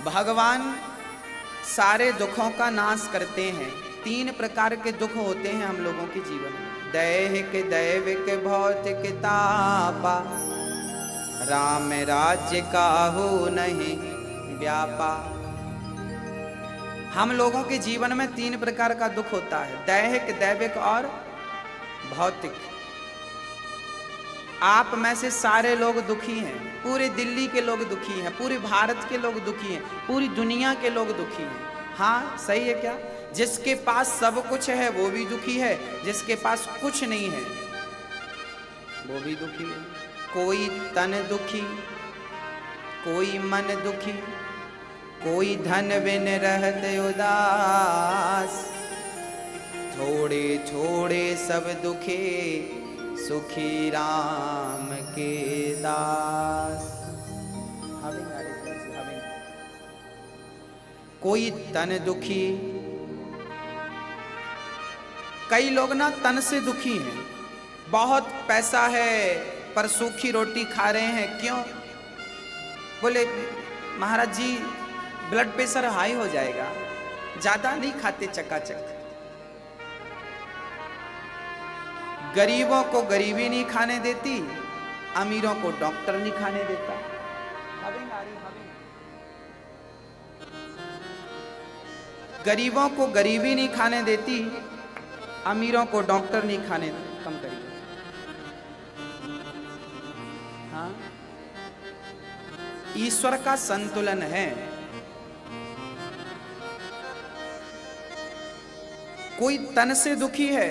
भगवान सारे दुखों का नाश करते हैं। 3 प्रकार के दुख होते हैं हम लोगों के जीवन में, दैहिक, दैविक, भौतिक तापा, राम राज्य काहू नहीं व्यापा। हम लोगों के जीवन में 3 प्रकार का दुख होता है, दैहिक, दैविक और भौतिक। आप में से सारे लोग दुखी हैं, पूरे दिल्ली के लोग दुखी हैं, पूरे भारत के लोग दुखी हैं, पूरी दुनिया के लोग दुखी हैं। हाँ सही है क्या? जिसके पास सब कुछ है वो भी दुखी है, जिसके पास कुछ नहीं है वो भी दुखी है। कोई तन दुखी, कोई मन दुखी, कोई धन बिन रहत उदास, थोड़े थोड़े सब दुखे सुखी राम के दास। कोई तन दुखी, कई लोग ना तन से दुखी हैं, बहुत पैसा है पर सूखी रोटी खा रहे हैं। क्यों? बोले महाराज जी ब्लड प्रेशर हाई हो जाएगा, ज्यादा नहीं खाते चकाचक। गरीबों को गरीबी नहीं खाने देती, अमीरों को डॉक्टर नहीं खाने देता। गरीबों को गरीबी नहीं खाने देती, अमीरों को डॉक्टर नहीं खाने देती। कम करिए। हाँ, ईश्वर का संतुलन है। कोई तन से दुखी है,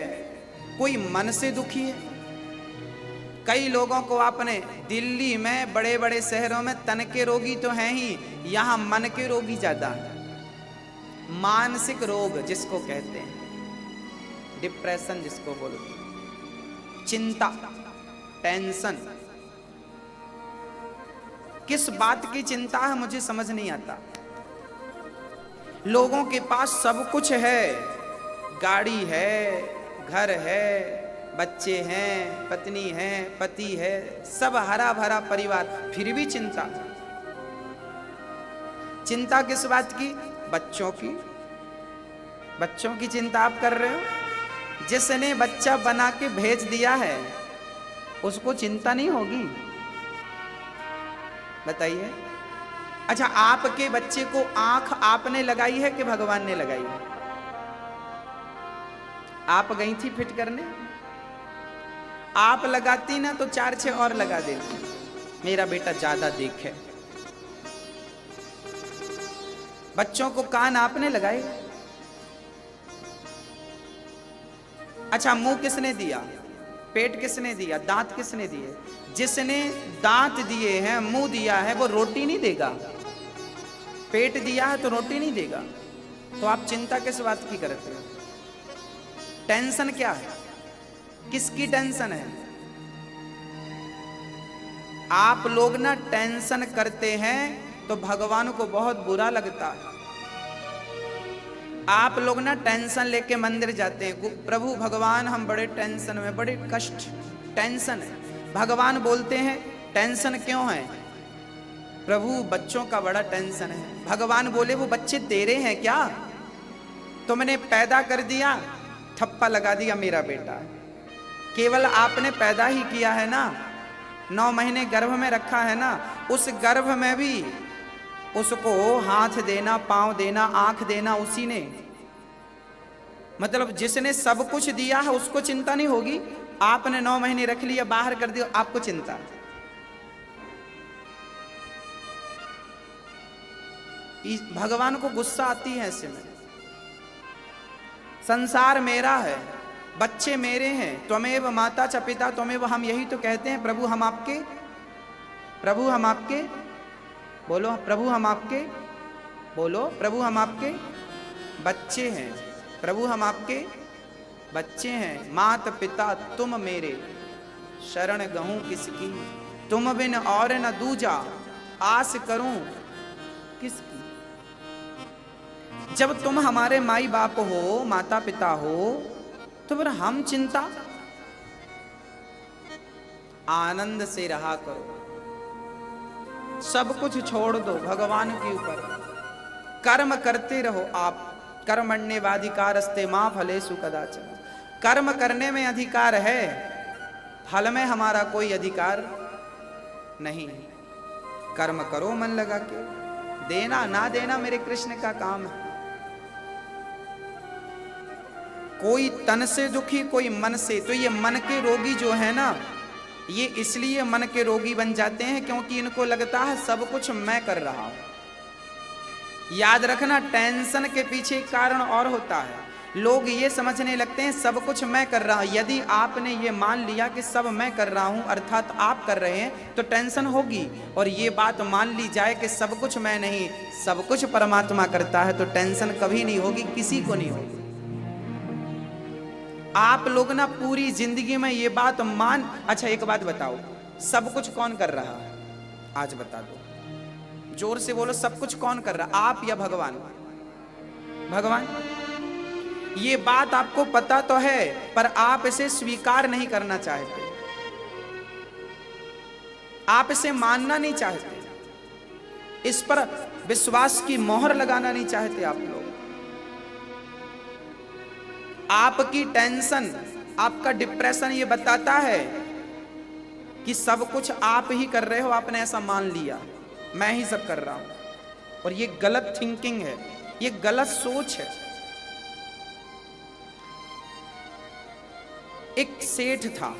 कोई मन से दुखी है। कई लोगों को आपने दिल्ली में, बड़े बड़े शहरों में तन के रोगी तो हैं ही, यहां मन के रोगी ज्यादा है। मानसिक रोग जिसको कहते हैं, डिप्रेशन जिसको बोलते हैं, चिंता, टेंशन। किस बात की चिंता है मुझे समझ नहीं आता। लोगों के पास सब कुछ है, गाड़ी है, घर है, बच्चे हैं, पत्नी है, पति है, सब हरा भरा परिवार, फिर भी चिंता। चिंता किस बात की? बच्चों की। बच्चों की चिंता आप कर रहे हो? जिसने बच्चा बना के भेज दिया है उसको चिंता नहीं होगी? बताइए। अच्छा, आपके बच्चे को आंख आपने लगाई है कि भगवान ने लगाई है? आप गई थी फिट करने? आप लगाती ना तो 4-6 और लगा देती, मेरा बेटा ज्यादा देखे। बच्चों को कान आपने लगाए? अच्छा, मुंह किसने दिया? पेट किसने दिया? दांत किसने दिए? जिसने दांत दिए हैं, मुंह दिया है, वो रोटी नहीं देगा? पेट दिया है तो रोटी नहीं देगा? तो आप चिंता किस बात की करते हो? टेंशन क्या है? किसकी टेंशन है? आप लोग ना टेंशन करते हैं तो भगवान को बहुत बुरा लगता है। आप लोग ना टेंशन लेके मंदिर जाते हैं, प्रभु भगवान हम बड़े टेंशन में, बड़े कष्ट, टेंशन है। भगवान बोलते हैं टेंशन क्यों है? प्रभु बच्चों का बड़ा टेंशन है। भगवान बोले वो बच्चे तेरे हैं क्या? तुमने पैदा कर दिया, ठप्पा लगा दिया मेरा बेटा। केवल आपने पैदा ही किया है ना, 9 महीने गर्भ में रखा है ना, उस गर्भ में भी उसको हाथ देना, पांव देना, आंख देना उसी ने। मतलब जिसने सब कुछ दिया है उसको चिंता नहीं होगी? आपने 9 महीने रख लिया, बाहर कर दिया, आपको चिंता। भगवान को गुस्सा आती है ऐसे में। संसार मेरा है, बच्चे मेरे हैं, त्वमेव माता च पिता त्वमेव। हम यही तो कहते हैं, प्रभु हम आपके, प्रभु हम आपके, बोलो प्रभु हम आपके, बोलो प्रभु हम आपके बच्चे हैं, प्रभु हम आपके बच्चे हैं। मात पिता तुम मेरे, शरण गहूं किसकी, तुम बिन और न दूजा, आस करूं किसकी। जब तुम हमारे माई बाप हो, माता पिता हो, तो फिर हम चिंता आनंद से रहा करो। सब कुछ छोड़ दो भगवान के ऊपर। कर्म करते रहो आप। कर्मण्येवाधिकारस्ते मा फलेषु कदाचन। कर्म करने में अधिकार है, फल में हमारा कोई अधिकार नहीं। कर्म करो मन लगा के, देना ना देना मेरे कृष्ण का काम है। कोई तन से दुखी, कोई मन से। तो ये मन के रोगी जो है ना, ये इसलिए मन के रोगी बन जाते हैं क्योंकि इनको लगता है सब कुछ मैं कर रहा हूं। याद रखना, टेंशन के पीछे कारण और होता है। लोग ये समझने लगते हैं सब कुछ मैं कर रहा हूं। यदि आपने ये मान लिया कि सब मैं कर रहा हूं अर्थात आप कर रहे हैं, तो टेंशन होगी। और ये बात मान ली जाए कि सब कुछ मैं नहीं, सब कुछ परमात्मा करता है, तो टेंशन कभी नहीं होगी, किसी को नहीं होगी। आप लोग ना पूरी जिंदगी में ये बात मान। अच्छा एक बात बताओ, सब कुछ कौन कर रहा है? आज बता दो, जोर से बोलो, सब कुछ कौन कर रहा, आप या भगवान? भगवान। ये बात आपको पता तो है, पर आप इसे स्वीकार नहीं करना चाहते, आप इसे मानना नहीं चाहते, इस पर विश्वास की मोहर लगाना नहीं चाहते आप लोग। आपकी टेंशन, आपका डिप्रेशन ये बताता है कि सब कुछ आप ही कर रहे हो। आपने ऐसा मान लिया, मैं ही सब कर रहा हूं। और ये गलत थिंकिंग है, ये गलत सोच है। एक सेठ था,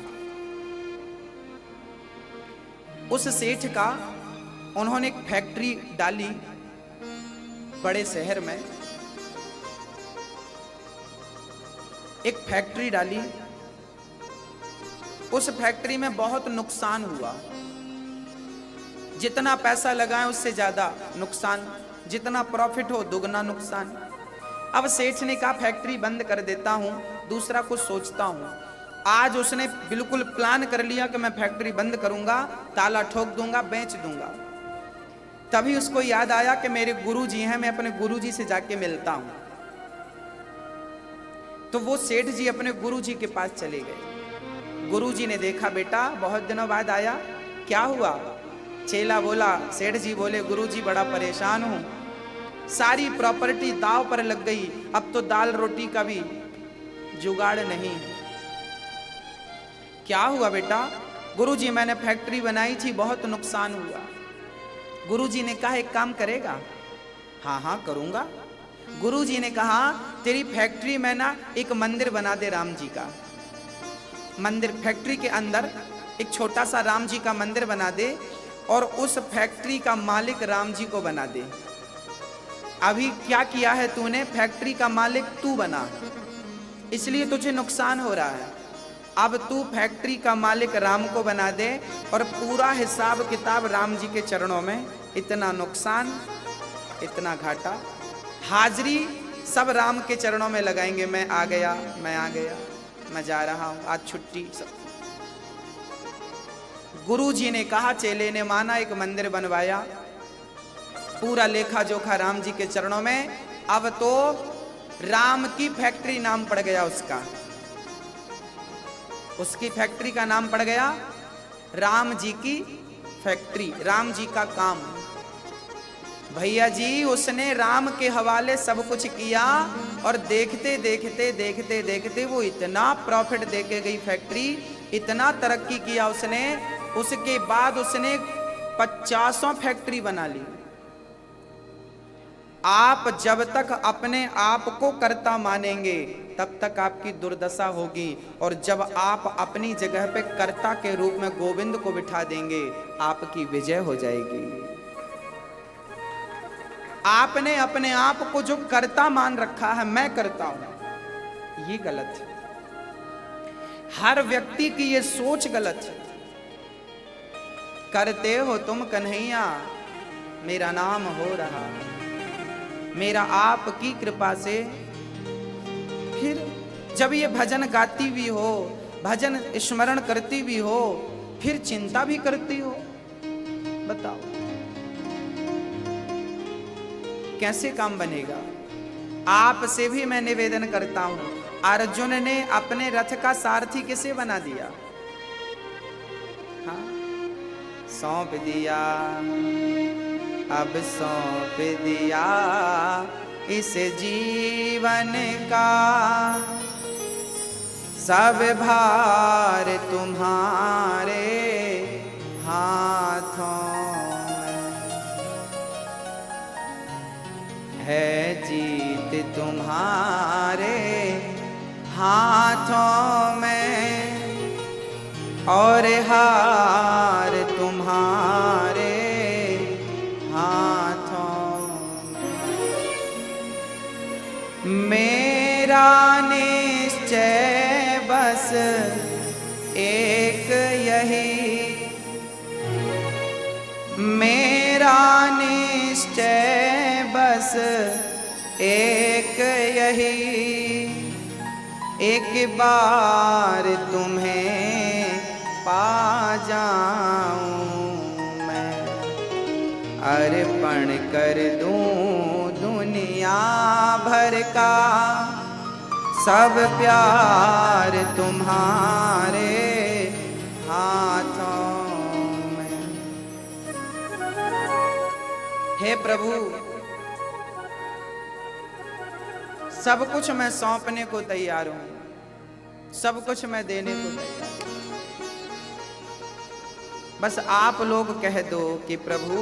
उस सेठ का, उन्होंने एक फैक्ट्री डाली बड़े शहर में, एक फैक्ट्री डाली। उस फैक्ट्री में बहुत नुकसान हुआ, जितना पैसा लगाएं उससे ज्यादा नुकसान, जितना प्रॉफिट हो दुगना नुकसान। अब सेठ ने कहा फैक्ट्री बंद कर देता हूं, दूसरा कुछ सोचता हूं। आज उसने बिल्कुल प्लान कर लिया कि मैं फैक्ट्री बंद करूंगा, ताला ठोक दूंगा, बेच दूंगा। तभी उसको याद आया कि मेरे गुरुजी हैं, मैं अपने गुरुजी से जाके मिलता हूं। तो वो सेठ जी अपने गुरुजी के पास चले गए। गुरुजी ने देखा, बेटा बहुत दिनों बाद आया, क्या हुआ? चेला बोला, सेठ जी बोले, गुरुजी बड़ा परेशान हूं, सारी प्रॉपर्टी दांव पर लग गई, अब तो दाल रोटी का भी जुगाड़ नहीं। क्या हुआ बेटा? गुरुजी मैंने फैक्ट्री बनाई थी, बहुत नुकसान हुआ। गुरुजी ने कहा एक काम करेगा? हाँ हाँ करूंगा। गुरुजी ने कहा तेरी फैक्ट्री में ना एक मंदिर बना दे, राम जी का मंदिर। फैक्ट्री के अंदर एक छोटा सा राम जी का मंदिर बना दे और उस फैक्ट्री का मालिक राम जी को बना दे। अभी क्या किया है तूने? फैक्ट्री का मालिक तू बना, इसलिए तुझे नुकसान हो रहा है। अब तू फैक्ट्री का मालिक राम को बना दे और पूरा हिसाब किताब राम जी के चरणों में। इतना नुकसान, इतना घाटा, हाजिरी सब राम के चरणों में लगाएंगे। मैं आ गया, मैं आ गया, मैं जा रहा हूं, आज छुट्टी सब। गुरुजी ने कहा, चेले ने माना, एक मंदिर बनवाया, पूरा लेखा जोखा राम जी के चरणों में। अब तो राम की फैक्ट्री नाम पड़ गया उसका, उसकी फैक्ट्री का नाम पड़ गया राम जी की फैक्ट्री, राम जी का काम। भैया जी उसने राम के हवाले सब कुछ किया और देखते देखते देखते देखते वो इतना प्रॉफिट देके गई फैक्ट्री, इतना तरक्की किया उसने। उसके बाद उसने 50 फैक्ट्री बना ली। आप जब तक अपने आप को कर्ता मानेंगे तब तक आपकी दुर्दशा होगी, और जब आप अपनी जगह पे कर्ता के रूप में गोविंद को बिठा देंगे आपकी विजय हो जाएगी। आपने अपने आप को जो कर्ता मान रखा है, मैं करता हूं, ये गलत है। हर व्यक्ति की ये सोच गलत है। करते हो तुम कन्हैया, मेरा नाम हो रहा, मेरा आपकी कृपा से। फिर जब ये भजन गाती भी हो, भजन स्मरण करती भी हो, फिर चिंता भी करती हो, बताओ कैसे काम बनेगा? आपसे भी मैं निवेदन करता हूं, अर्जुन ने अपने रथ का सारथी किसे बना दिया? हाँ, सौंप दिया अब सौंप दिया इस जीवन का, सब भार तुम्हारे हाथों में है, जीत तुम्हारे हाथों में और हार तुम्हारे हाथों में। मेरा निश्चय बस एक यही, मेरा निश्चय बस एक यही, एक बार तुम्हें पा जाऊं मैं, अर्पण कर दूं दुनिया भर का सब प्यार तुम्हारे हाथों में। हे प्रभु, सब कुछ मैं सौंपने को तैयार हूं, सब कुछ मैं देने को तैयार हूं, बस आप लोग कह दो कि प्रभु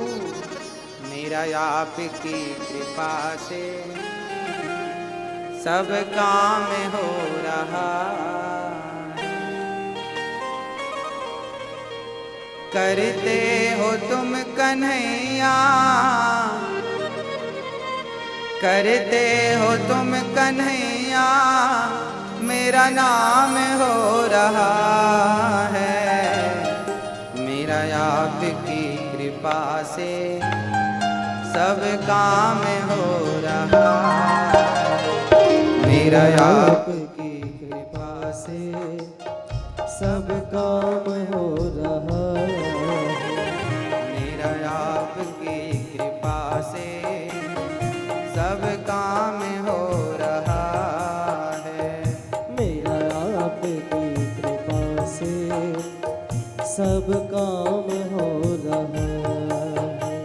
मेरा आपकी कृपा से सब काम हो रहा, करते हो तुम कन्हैया, करते हो तुम कन्हैया, मेरा नाम हो रहा है, मेरा आपकी कृपा से सब काम हो रहा है, मेरा आपकी कृपा से सब काम हो रहा है, मेरा आपकी कृपा से सब काम हो रहा है, मेरा आपकी कृपा से सब काम हो रहा है।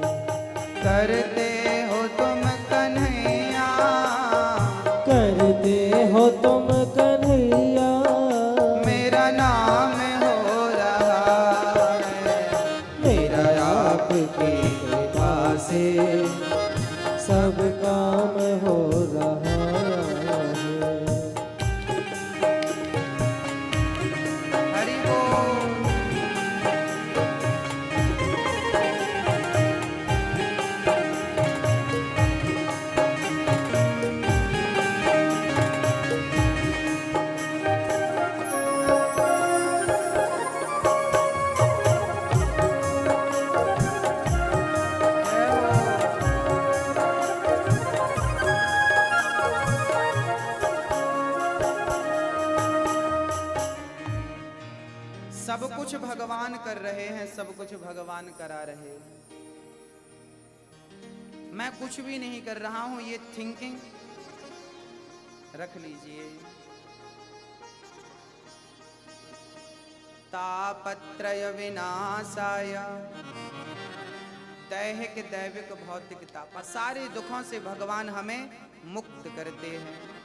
करते हो तुम कन्हैया, करते हो तुम कन्हैया, मेरा नाम हो रहा है, मेरा आपकी कृपा से सब काम हो रहा है। हरि बोल। सब कुछ भगवान कर रहे हैं, सब कुछ भगवान करा रहे हैं, मैं कुछ भी नहीं कर रहा हूं, ये थिंकिंग रख लीजिए। तापत्रय विनाशाय, दैहिक दैविक भौतिक ताप, सारे दुखों से भगवान हमें मुक्त करते हैं।